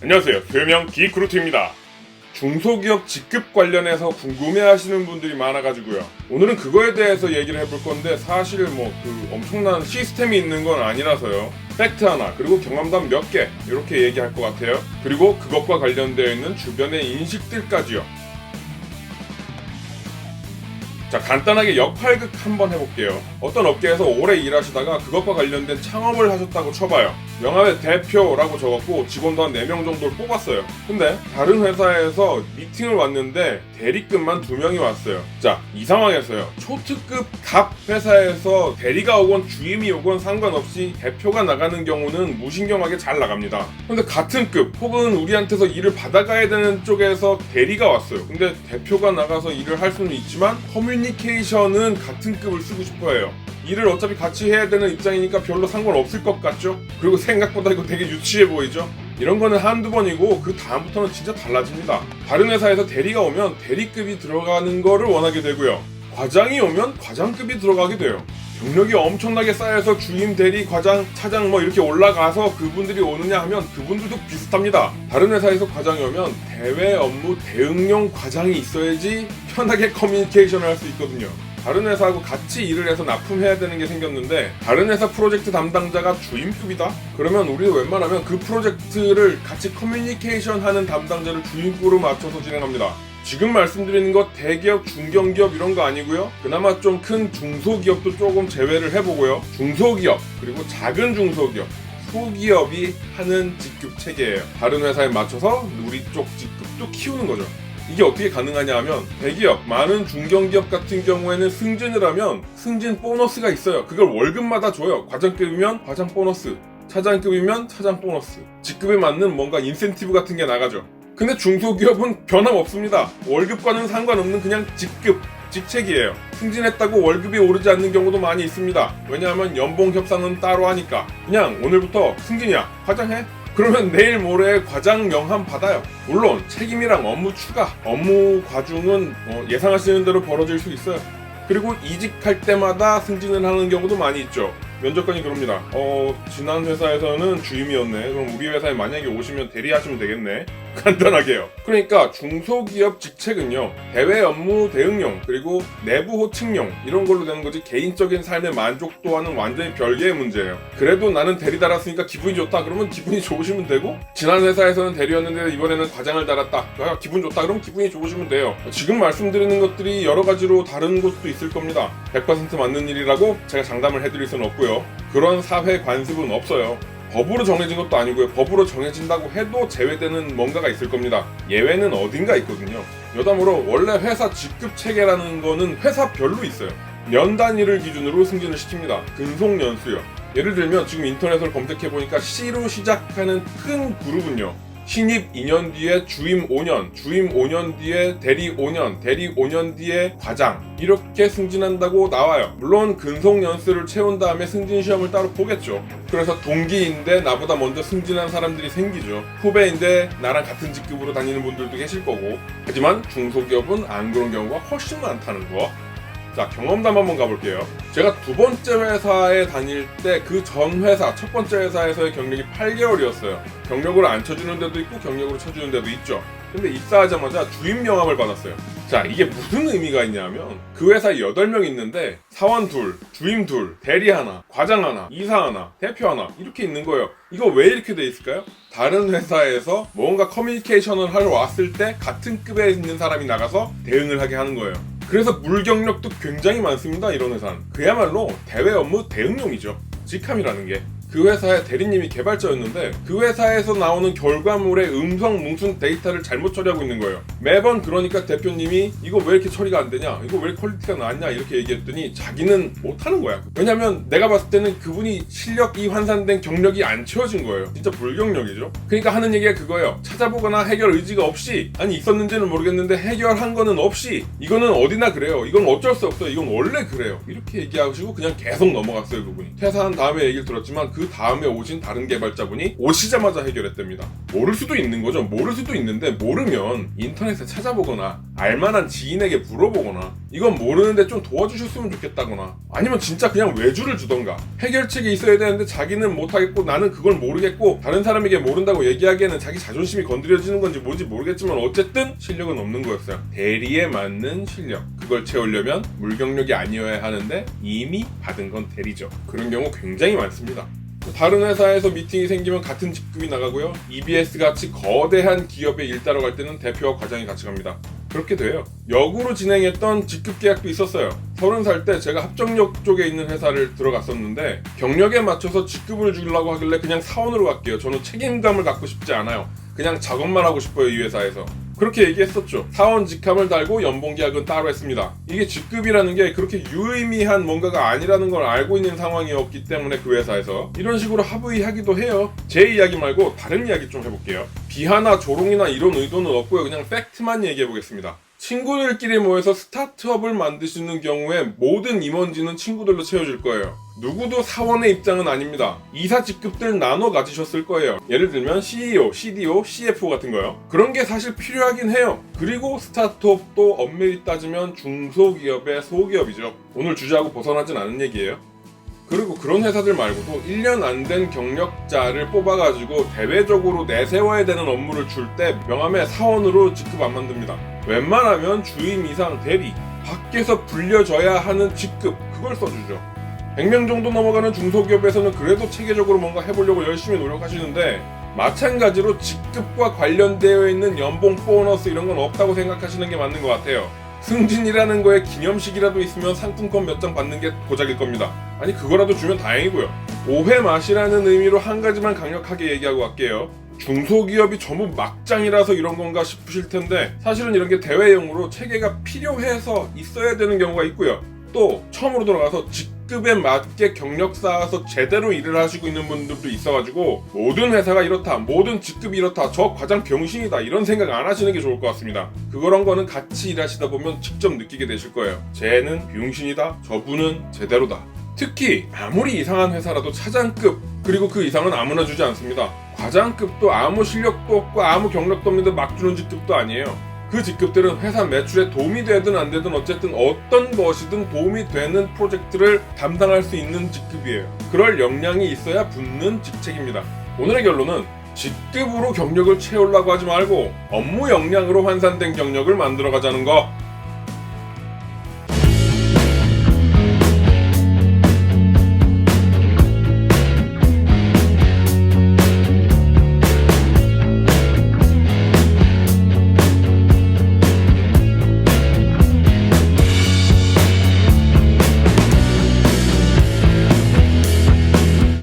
안녕하세요. 별명 기크루트입니다. 중소기업 직급 관련해서 궁금해하시는 분들이 많아가지고요. 오늘은 그거에 대해서 얘기를 해볼 건데 사실 엄청난 시스템이 있는 건 아니라서요. 팩트 하나 그리고 경험담 몇 개 이렇게 얘기할 것 같아요. 그리고 그것과 관련되어 있는 주변의 인식들까지요. 자, 간단하게 역할극 한번 해볼게요. 어떤 업계에서 오래 일하시다가 그것과 관련된 창업을 하셨다고 쳐봐요. 명함에 대표라고 적었고 직원도 한 4명 정도를 뽑았어요. 근데 다른 회사에서 미팅을 왔는데 대리급만 2명이 왔어요. 자, 이 상황에서요. 초특급 갑 회사에서 대리가 오건 주임이 오건 상관없이 대표가 나가는 경우는 무신경하게 잘 나갑니다. 근데 같은 급 혹은 우리한테서 일을 받아가야 되는 쪽에서 대리가 왔어요. 근데 대표가 나가서 일을 할 수는 있지만 커뮤니케이션은 같은 급을 쓰고 싶어 해요. 일을 어차피 같이 해야 되는 입장이니까 별로 상관없을 것 같죠? 그리고 생각보다 이거 되게 유치해 보이죠? 이런 거는 한두 번이고 그 다음부터는 진짜 달라집니다. 다른 회사에서 대리가 오면 대리급이 들어가는 거를 원하게 되고요. 과장이 오면 과장급이 들어가게 돼요. 경력이 엄청나게 쌓여서 주임, 대리, 과장, 차장 이렇게 올라가서 그분들이 오느냐 하면 그분들도 비슷합니다. 다른 회사에서 과장이 오면 대외 업무 대응용 과장이 있어야지 편하게 커뮤니케이션을 할 수 있거든요. 다른 회사하고 같이 일을 해서 납품해야 되는 게 생겼는데 다른 회사 프로젝트 담당자가 주임급이다? 그러면 우리는 웬만하면 그 프로젝트를 같이 커뮤니케이션 하는 담당자를 주임급으로 맞춰서 진행합니다. 지금 말씀드리는 거 대기업, 중견기업 이런 거 아니고요. 그나마 좀 큰 중소기업도 조금 제외를 해보고요. 중소기업 그리고 작은 중소기업 소기업이 하는 직급 체계예요. 다른 회사에 맞춰서 우리 쪽 직급도 키우는 거죠. 이게 어떻게 가능하냐 하면 대기업, 많은 중견기업 같은 경우에는 승진을 하면 승진 보너스가 있어요. 그걸 월급마다 줘요. 과장급이면 과장 보너스, 차장급이면 차장 보너스, 직급에 맞는 뭔가 인센티브 같은 게 나가죠. 근데 중소기업은 변함없습니다. 월급과는 상관없는 그냥 직급, 직책이에요. 승진했다고 월급이 오르지 않는 경우도 많이 있습니다. 왜냐하면 연봉 협상은 따로 하니까. 그냥 오늘부터 승진이야, 과장해. 그러면 내일 모레 과장 명함 받아요. 물론 책임이랑 업무 추가, 업무 과중은 예상하시는 대로 벌어질 수 있어요. 그리고 이직할 때마다 승진을 하는 경우도 많이 있죠. 면접관이 그럽니다. 지난 회사에서는 주임이었네. 그럼 우리 회사에 만약에 오시면 대리하시면 되겠네. 간단하게요. 그러니까 중소기업 직책은요, 대외 업무 대응용 그리고 내부 호칭용 이런 걸로 되는 거지 개인적인 삶의 만족도와는 완전히 별개의 문제예요. 그래도 나는 대리 달았으니까 기분이 좋다 그러면 기분이 좋으시면 되고, 지난 회사에서는 대리였는데 이번에는 과장을 달았다 기분 좋다 그러면 기분이 좋으시면 돼요. 지금 말씀드리는 것들이 여러 가지로 다른 곳도 있을 겁니다. 100% 맞는 일이라고 제가 장담을 해드릴 수는 없고요. 그런 사회 관습은 없어요. 법으로 정해진 것도 아니고요. 법으로 정해진다고 해도 제외되는 뭔가가 있을 겁니다. 예외는 어딘가 있거든요. 여담으로 원래 회사 직급 체계라는 거는 회사별로 있어요. 년 단위를 기준으로 승진을 시킵니다. 근속연수요. 예를 들면 지금 인터넷을 검색해보니까 C로 시작하는 큰 그룹은요, 신입 2년 뒤에 주임 5년, 주임 5년 뒤에 대리 5년, 대리 5년 뒤에 과장 이렇게 승진한다고 나와요. 물론 근속연수를 채운 다음에 승진시험을 따로 보겠죠. 그래서 동기인데 나보다 먼저 승진한 사람들이 생기죠. 후배인데 나랑 같은 직급으로 다니는 분들도 계실 거고. 하지만 중소기업은 안 그런 경우가 훨씬 많다는 거. 자, 경험담 한번 가볼게요. 제가 2번째 회사에 다닐 때 그 전 회사, 첫 번째 회사에서의 경력이 8개월이었어요. 경력으로 안 쳐주는 데도 있고 경력으로 쳐주는 데도 있죠. 근데 입사하자마자 주임 명함을 받았어요. 자, 이게 무슨 의미가 있냐면 그 회사에 8명 있는데 사원 2, 주임 2, 대리 하나, 과장 하나, 이사 하나, 대표 하나 이렇게 있는 거예요. 이거 왜 이렇게 돼 있을까요? 다른 회사에서 뭔가 커뮤니케이션을 하러 왔을 때 같은 급에 있는 사람이 나가서 대응을 하게 하는 거예요. 그래서 물경력도 굉장히 많습니다. 이런 회사는 그야말로 대외 업무 대응용이죠. 직함이라는 게. 그 회사의 대리님이 개발자였는데 그 회사에서 나오는 결과물의 음성 뭉순 데이터를 잘못 처리하고 있는 거예요. 매번 그러니까 대표님이 이거 왜 이렇게 처리가 안 되냐, 이거 왜 퀄리티가 낮냐 이렇게 얘기했더니 자기는 못하는 거야. 왜냐면 내가 봤을 때는 그분이 실력이 환산된 경력이 안 채워진 거예요. 진짜 불경력이죠. 그러니까 하는 얘기가 그거예요. 찾아보거나 해결 의지가 없이, 아니 있었는지는 모르겠는데 해결한 거는 없이, 이거는 어디나 그래요, 이건 어쩔 수 없어요, 이건 원래 그래요 이렇게 얘기하시고 그냥 계속 넘어갔어요. 그분이 퇴사한 다음에 얘기를 들었지만 그 그 다음에 오신 다른 개발자분이 오시자마자 해결했답니다. 모를 수도 있는 거죠. 모를 수도 있는데 모르면 인터넷에 찾아보거나 알만한 지인에게 물어보거나 이건 모르는데 좀 도와주셨으면 좋겠다거나 아니면 진짜 그냥 외주를 주던가 해결책이 있어야 되는데 자기는 못하겠고 나는 그걸 모르겠고 다른 사람에게 모른다고 얘기하기에는 자기 자존심이 건드려지는 건지 뭔지 모르겠지만 어쨌든 실력은 없는 거였어요. 대리에 맞는 실력. 그걸 채우려면 물경력이 아니어야 하는데 이미 받은 건 대리죠. 그런 경우 굉장히 많습니다. 다른 회사에서 미팅이 생기면 같은 직급이 나가고요. EBS같이 거대한 기업에 일 따러 갈 때는 대표와 과장이 같이 갑니다. 그렇게 돼요. 역으로 진행했던 직급 계약도 있었어요. 30살 때 제가 합정역 쪽에 있는 회사를 들어갔었는데 경력에 맞춰서 직급을 주려고 하길래 그냥 사원으로 갈게요. 저는 책임감을 갖고 싶지 않아요. 그냥 작업만 하고 싶어요, 이 회사에서. 그렇게 얘기했었죠. 사원 직함을 달고 연봉 계약은 따로 했습니다. 이게 직급이라는 게 그렇게 유의미한 뭔가가 아니라는 걸 알고 있는 상황이었기 때문에 그 회사에서 이런 식으로 합의하기도 해요. 제 이야기 말고 다른 이야기 좀 해볼게요. 비하나 조롱이나 이런 의도는 없고요. 그냥 팩트만 얘기해보겠습니다. 친구들끼리 모여서 스타트업을 만드시는 경우에 모든 임원진은 친구들로 채워질 거예요. 누구도 사원의 입장은 아닙니다. 이사 직급들 나눠 가지셨을 거예요. 예를 들면 CEO, CDO, CFO 같은 거요. 그런 게 사실 필요하긴 해요. 그리고 스타트업도 엄밀히 따지면 중소기업의 소기업이죠. 오늘 주제하고 벗어나진 않은 얘기예요. 그리고 그런 회사들 말고도 1년 안 된 경력자를 뽑아가지고 대외적으로 내세워야 되는 업무를 줄 때 명함에 사원으로 직급 안 만듭니다. 웬만하면 주임 이상 대리, 밖에서 불려져야 하는 직급, 그걸 써주죠. 100명 정도 넘어가는 중소기업에서는 그래도 체계적으로 뭔가 해보려고 열심히 노력하시는데 마찬가지로 직급과 관련되어 있는 연봉, 보너스 이런 건 없다고 생각하시는 게 맞는 것 같아요. 승진이라는 거에 기념식이라도 있으면 상품권 몇 장 받는 게 고작일 겁니다. 아니 그거라도 주면 다행이고요. 오해 마시라는 의미로 한 가지만 강력하게 얘기하고 갈게요. 중소기업이 전부 막장이라서 이런 건가 싶으실 텐데 사실은 이런 게 대외용으로 체계가 필요해서 있어야 되는 경우가 있고요. 또 처음으로 돌아가서 직급에 맞게 경력 쌓아서 제대로 일을 하시고 있는 분들도 있어가지고 모든 회사가 이렇다, 모든 직급이 이렇다, 저 과장 병신이다 이런 생각 안 하시는 게 좋을 것 같습니다. 그런 거는 같이 일하시다 보면 직접 느끼게 되실 거예요. 쟤는 병신이다, 저분은 제대로다. 특히 아무리 이상한 회사라도 차장급 그리고 그 이상은 아무나 주지 않습니다. 과장급도 아무 실력도 없고 아무 경력도 없는데 막 주는 직급도 아니에요. 그 직급들은 회사 매출에 도움이 되든 안 되든 어쨌든 어떤 것이든 도움이 되는 프로젝트를 담당할 수 있는 직급이에요. 그럴 역량이 있어야 붙는 직책입니다. 오늘의 결론은 직급으로 경력을 채우려고 하지 말고 업무 역량으로 환산된 경력을 만들어 가자는 거.